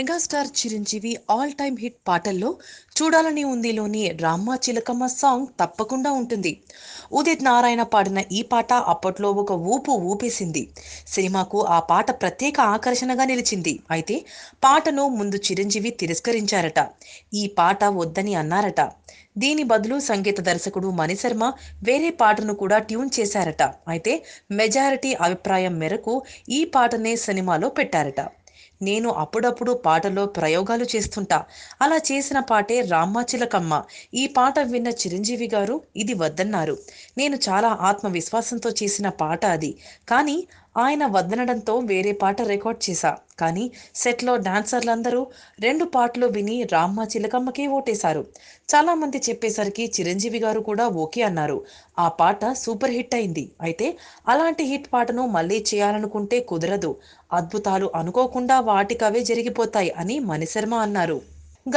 Megastar Chiranjeevi all time hit పాటల్లో చూడాలని ఉందిలోని రామ్మ చిలకమ్మ సాంగ్ తప్పకుండా ఉంటుంది. ఉదిత్ నారాయణ పాడిన ఈ పాట అప్పట్లో ఒక ఊపు ఊపేసింది. సినిమాకు ఆ పాట ప్రత్యేక ఆకర్షణగా నిలిచింది. అయితే పాటను ముందు చిరంజీవి తిరస్కరించారట. ఈ పాట వద్దని అన్నారట. దీని బదులు సంగీత దర్శకుడు మణిశర్మ వేరే పాటను కూడా ట్యూన్ చేశారట. అయితే మెజారిటీ అభిప్రాయం మేరకు ఈ పాటనే సినిమాలో పెట్టారట. నేను అప్పుడప్పుడు పాటలో ప్రయోగాలు చేస్తుంటా. అలా చేసిన పాటే రామ్మ చిలకమ్మ. ఈ పాట విన్న చిరంజీవి గారు ఇది వద్దన్నారు. నేను చాలా ఆత్మవిశ్వాసంతో చేసిన పాట అది. కానీ ఆయన వద్దనడంతో వేరే పాట రికార్డ్ చేశా. కానీ సెట్లో డాన్సర్లందరూ రెండు పాటలు విని రామ్మ చిలకమ్మకే ఓటేశారు. చాలా మంది చెప్పేసరికి చిరంజీవి గారు కూడా ఓకే అన్నారు. ఆ పాట సూపర్ హిట్ అయింది. అయితే అలాంటి హిట్ పాటను మళ్ళీ చేయాలనుకుంటే కుదరదు. అద్భుతాలు అనుకోకుండా వాటికవే జరిగిపోతాయి అని మణిశర్మ అన్నారు.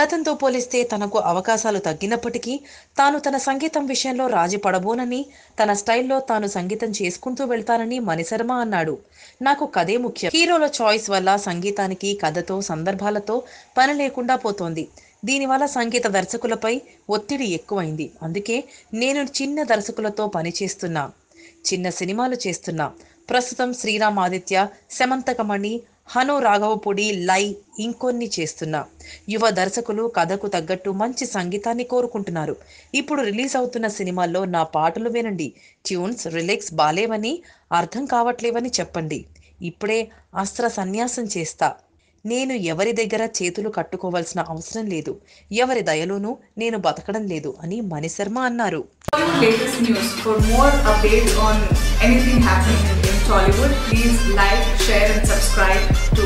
గతంతో పోలిస్తే తనకు అవకాశాలు తగ్గినప్పటికీ తాను తన సంగీతం విషయంలో రాజీ పడబోనని, తన స్టైల్లో తాను సంగీతం చేసుకుంటూ వెళ్తానని మణిశర్మ అన్నాడు. నాకు కథే ముఖ్యం. హీరోల చాయిస్ వల్ల సంగీతానికి కథతో సందర్భాలతో పని లేకుండా పోతోంది. దీనివల్ల సంగీత దర్శకులపై ఒత్తిడి ఎక్కువైంది. అందుకే నేను చిన్న దర్శకులతో పనిచేస్తున్నా, చిన్న సినిమాలు చేస్తున్నా. ప్రస్తుతం శ్రీరామ్ ఆదిత్య, శమంతకమణి, హను రాఘవపూడి, లై ఇంకొన్ని చేస్తున్నా. యువ దర్శకులు కథకు తగ్గట్టు మంచి సంగీతాన్ని కోరుకుంటున్నారు. ఇప్పుడు రిలీజ్ అవుతున్న సినిమాల్లో నా పాటలు వినండి. ట్యూన్స్, రిలిక్స్ బాలేవని, అర్థం కావట్లేవని చెప్పండి. ఇప్పుడే అస్త్ర సన్యాసం చేస్తా. నేను ఎవరి దగ్గర చేతులు కట్టుకోవాల్సిన అవసరం లేదు. ఎవరి దయలోనూ నేను బతకడం లేదు అని మణిశర్మ అన్నారు. Latest news. For more updates on anything happening in Tollywood, please like, share and subscribe to